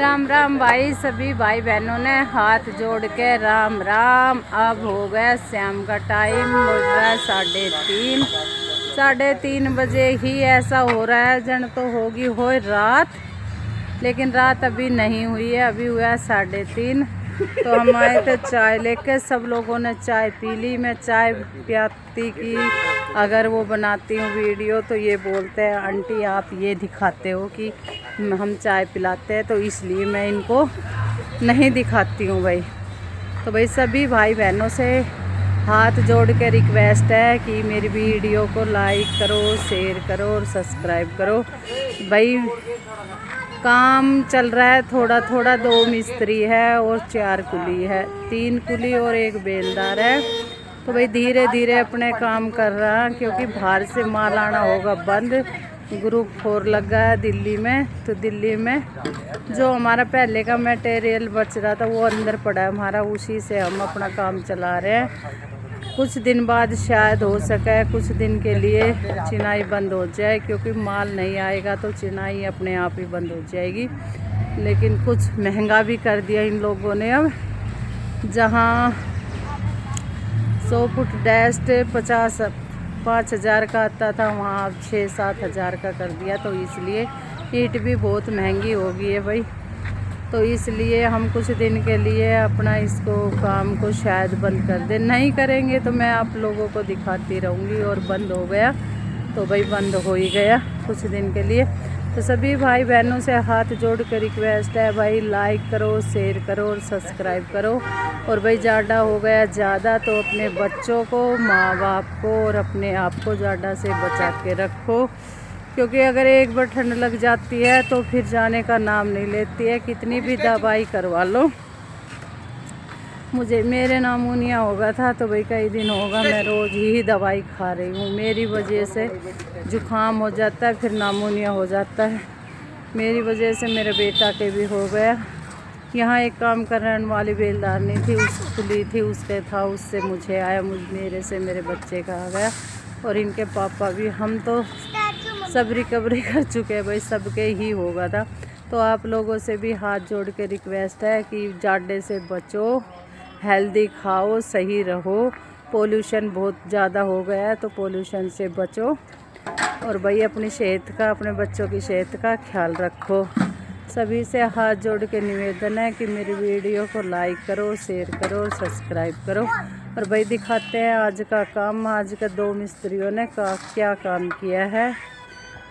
राम राम भाई, सभी भाई बहनों ने हाथ जोड़ के राम राम। अब हो गया शाम का टाइम, हो रहा है 3:30 बजे ही ऐसा हो रहा है जन तो होगी हो रात, लेकिन रात अभी नहीं हुई है, अभी हुआ है 3:30। तो हम आए थे चाय लेके, सब लोगों ने चाय पी ली। मैं चाय पियाती की अगर वो बनाती हूँ वीडियो तो ये बोलते हैं आंटी आप ये दिखाते हो कि हम चाय पिलाते हैं, तो इसलिए मैं इनको नहीं दिखाती हूँ भाई। तो भाई सभी भाई बहनों से हाथ जोड़ के रिक्वेस्ट है कि मेरी वीडियो को लाइक करो, शेयर करो और सब्सक्राइब करो भाई। काम चल रहा है थोड़ा थोड़ा, 2 मिस्त्री है और 4 कुली है, 3 कुली और 1 बेलदार है। तो भाई धीरे धीरे अपने काम कर रहा है, क्योंकि बाहर से माल आना होगा बंद। ग्रुप 4 लगा है दिल्ली में, तो दिल्ली में जो हमारा पहले का मटेरियल बच रहा था वो अंदर पड़ा है हमारा, उसी से हम अपना काम चला रहे हैं। कुछ दिन बाद शायद हो सके कुछ दिन के लिए चिनाई बंद हो जाए, क्योंकि माल नहीं आएगा तो चिनाई अपने आप ही बंद हो जाएगी। लेकिन कुछ महंगा भी कर दिया इन लोगों ने। अब जहाँ 100 फुट डैस्ट 5,000 का आता था, वहाँ अब 6-7 हज़ार का कर दिया। तो इसलिए ईंट भी बहुत महंगी हो गई है भाई। तो इसलिए हम कुछ दिन के लिए अपना इसको काम को शायद बंद कर दें। नहीं करेंगे तो मैं आप लोगों को दिखाती रहूँगी। और बंद हो गया तो भाई बंद हो ही गया कुछ दिन के लिए। तो सभी भाई बहनों से हाथ जोड़ कर रिक्वेस्ट है भाई, लाइक करो, शेयर करो और सब्सक्राइब करो। और भाई ज़्यादा हो गया ज़्यादा तो अपने बच्चों को, माँ बाप को और अपने आप को ज़्यादा से बचा के रखो, क्योंकि अगर एक बार ठंड लग जाती है तो फिर जाने का नाम नहीं लेती है। कितनी भी दवाई करवा लो, मेरे नामूनिया होगा था तो भाई कई दिन होगा मैं रोज़ ही दवाई खा रही हूँ। मेरी वजह से जुकाम हो जाता है, फिर नामूनिया हो जाता है। मेरी वजह से मेरे बेटा के भी हो गया। यहाँ एक काम करने वाली बेलदार नहीं थी, उस खुली थी, उसके था, उससे मुझे आया, मेरे से मेरे बच्चे का आ गया। और इनके पापा भी, हम तो सब रिकवरी कर चुके हैं भाई, सबके ही होगा था। तो आप लोगों से भी हाथ जोड़ के रिक्वेस्ट है कि जाडे से बचो, हेल्दी खाओ, सही रहो। पोल्यूशन बहुत ज़्यादा हो गया है तो पोल्यूशन से बचो। और भाई अपनी सेहत का, अपने बच्चों की सेहत का ख्याल रखो। सभी से हाथ जोड़ के निवेदन है कि मेरी वीडियो को लाइक करो, शेयर करो और सब्सक्राइब करो। और भाई दिखाते हैं आज का काम। आज का 2 मिस्त्रियों ने क्या काम किया है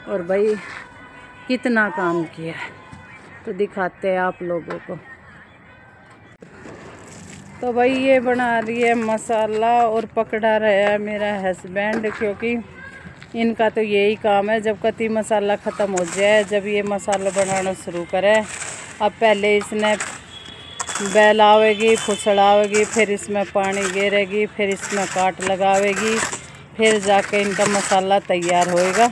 और भाई कितना काम किया है, तो दिखाते हैं आप लोगों को। तो भाई ये बना रही है मसाला और पकड़ा रहा है मेरा हस्बैंड, क्योंकि इनका तो यही काम है। जब कति मसाला ख़त्म हो जाए, जब ये मसाला बनाना शुरू करे। अब पहले इसने बहलावेगी, फुसड़ावेगी, फिर इसमें पानी गिरेगी, फिर इसमें काट लगावेगी, फिर जाके इनका मसाला तैयार होएगा।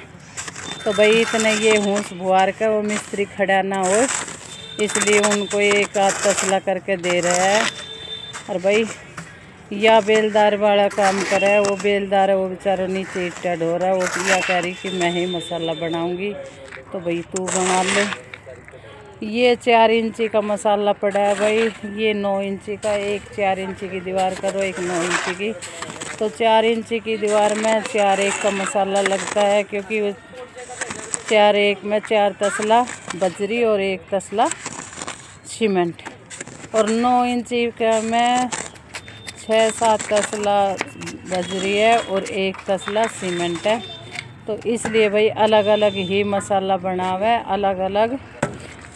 तो भाई इतने ये होश बुआर का वो मिस्त्री खड़ा ना हो, इसलिए उनको एक आध तसला करके दे रहा है। और भाई या बेलदार वाला काम कर रहा है, वो बेलदार है वो बेचारा नीचे ईटा ढो रहा है। वो या कह रही कि मैं ही मसाला बनाऊंगी, तो भाई तू बना ले। ये 4 इंची का मसाला पड़ा है भाई, ये 9 इंची का, एक 4 इंची की दीवार करो, एक 9 इंची की। तो 4 इंची की दीवार में 4-1 का मसाला लगता है, क्योंकि 4-1 में 4 तसला बजरी और 1 तसला सीमेंट। और 9 इंची का में 6-7 तसला बजरी है और 1 तसला सीमेंट है। तो इसलिए भाई अलग अलग ही मसाला बना हुआ है, अलग अलग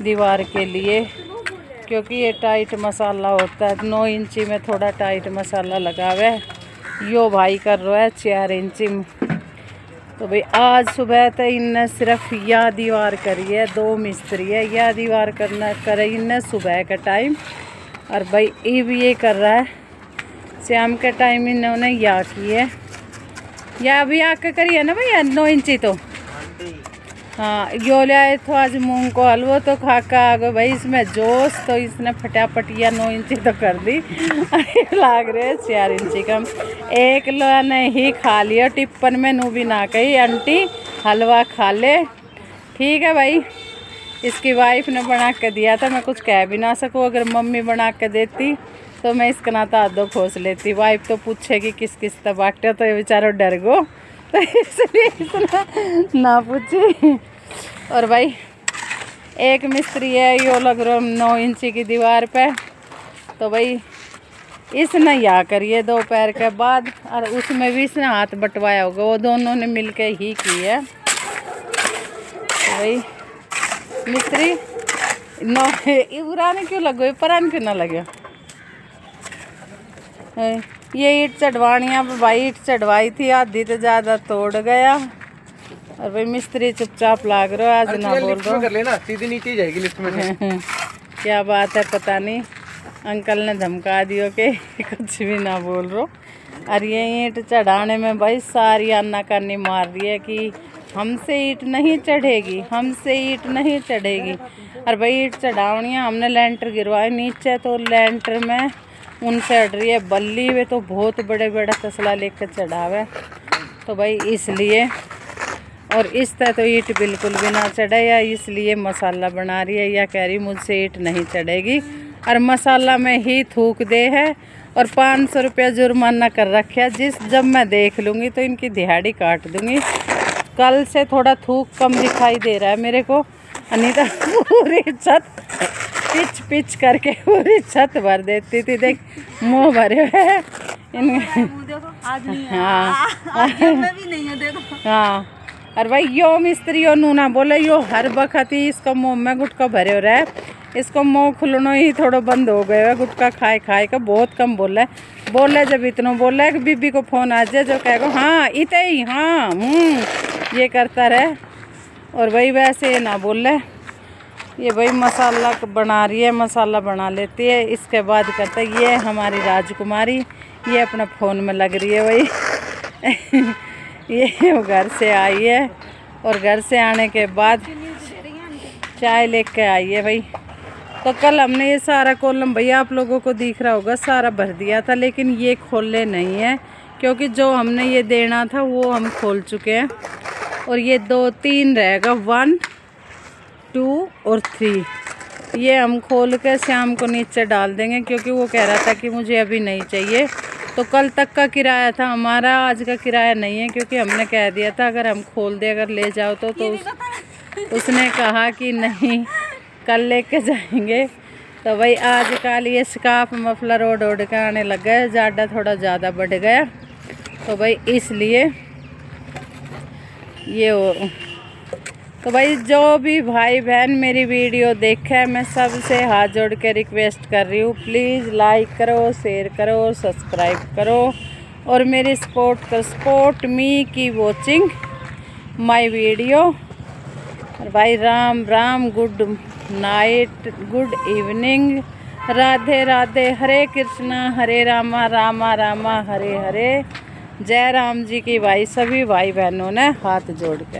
दीवार के लिए, क्योंकि ये टाइट मसाला होता है। 9 इंची में थोड़ा टाइट मसाला लगा हुआ है। यो भाई कर रहा है 4 इंची में। तो भाई आज सुबह तो इनने सिर्फ यह दीवार करी है, 2 मिस्त्री है, यह दीवार करना करे इनने सुबह का टाइम। और भाई ये कर रहा है शाम के टाइम, इन्होंने या की है, या अभी आके करी है ना भैया 9 इंची। तो हाँ यो ले आए तो आज मूंग को हलवा तो खा का आ गए भाई इसमें जोश। तो इसने फटाफट या 9 इंची तो कर दी। लाग रहे 4 इंची का। एक ने ही खा लिया टिप्पन में, नू भी ना कही आंटी हलवा खा ले। ठीक है भाई, इसकी वाइफ ने बना के दिया था, मैं कुछ कह भी ना सकूँ। अगर मम्मी बना के देती तो मैं इसका नाता आधो खोस लेती। वाइफ तो पूछेगी किस किस तरह बांटे, तो ये बेचारा डर गो, तो इसलिए इतना ना पूछी। और भाई एक मिस्त्री है, यो लग रहा 9 इंची की दीवार पे, तो भाई इसने या करिए दोपहर के बाद, और उसमें भी इसने हाथ बंटवाया होगा, वो दोनों ने मिलके ही की है। तो भाई मिस्त्री नौ उराने क्यों लगो, परान क्यों ना लगे। ये ईंट चढ़वानिया भाई, ईंट चढ़वाई थी आधी तो ज़्यादा तोड़ गया। और भाई मिस्त्री चुपचाप लाग रहा है, आज ना बोल रहा कर लेना, सीधी नीचे जाएगी लिफ्ट में। क्या बात है पता नहीं, अंकल ने धमका दियो कि कुछ भी ना बोल रहा। और ये ईंट चढ़ाने में भाई सारी आनाकानी मार रही है कि हमसे ईंट नहीं चढ़ेगी, हमसे ईंट नहीं चढ़ेगी। और भाई ईंट चढ़ावनी है, हमने लेंटर गिरवाए नीचे, तो लेंटर में उनसे अड़ रही है बल्ली, वे तो बहुत बड़े बड़े तसला लेकर चढ़ावे, तो भाई इसलिए। और इस तरह तो ईंट बिल्कुल भी ना चढ़े, या इसलिए मसाला बना रही है, या कह रही मुझसे ईंट नहीं चढ़ेगी। और मसाला में ही थूक दे है, और 500 रुपया जुर्माना कर रखा है। जब मैं देख लूँगी तो इनकी दिहाड़ी काट दूँगी। कल से थोड़ा थूक कम दिखाई दे रहा है मेरे को, अनीता पूरी छत पिच करके पूरी छत भर देती थी। देख मुँह भरे हुए हैं हाँ। और भाई यो मिस्त्री यो नूना बोले, यो हर वक्त ही इसका मुँह में गुटका भरे हो रहा है, इसको मुँह खुलना ही थोड़ा बंद हो गया है, गुटका खाए खाए का बहुत कम बोला है। जब इतना बोला है कि बीबी को फ़ोन आ जाए, जो कहेगा हाँ इत ही हाँ ये करता रहे। और भाई वैसे ना बोले, ये भाई मसाला बना रही है, मसाला बना लेती है, इसके बाद करता है। ये हमारी राजकुमारी, ये अपने फ़ोन में लग रही है भाई ये वो घर से आई है, और घर से आने के बाद चाय लेके आई है भाई। तो कल हमने ये सारा कॉलम भैया आप लोगों को दिख रहा होगा सारा भर दिया था, लेकिन ये खोले नहीं है, क्योंकि जो हमने ये देना था वो हम खोल चुके हैं। और ये 2-3 रहेगा, 1, 2 और 3, ये हम खोल के शाम को नीचे डाल देंगे, क्योंकि वो कह रहा था कि मुझे अभी नहीं चाहिए। तो कल तक का किराया था हमारा, आज का किराया नहीं है, क्योंकि हमने कह दिया था अगर हम खोल दे अगर ले जाओ तो उसने कहा कि नहीं कल लेके जाएंगे। तो भाई आजकल ये स्कार्फ मफलर ओढ़ के आने लग गए, ज़्यादा थोड़ा ज़्यादा बढ़ गया, तो भाई इसलिए ये हो। तो भाई जो भी भाई बहन मेरी वीडियो देखे, मैं सबसे हाथ जोड़ के रिक्वेस्ट कर रही हूँ, प्लीज़ लाइक करो, शेयर करो, सब्सक्राइब करो, और मेरी सपोर्ट मी की वॉचिंग माय वीडियो। और भाई Ram Ram, good night, good evening, Radhe Radhe, Hare Krishna Hare Rama Rama Rama Hare Hare. जय राम जी की भाई सभी भाई बहनों ने हाथ जोड़ के।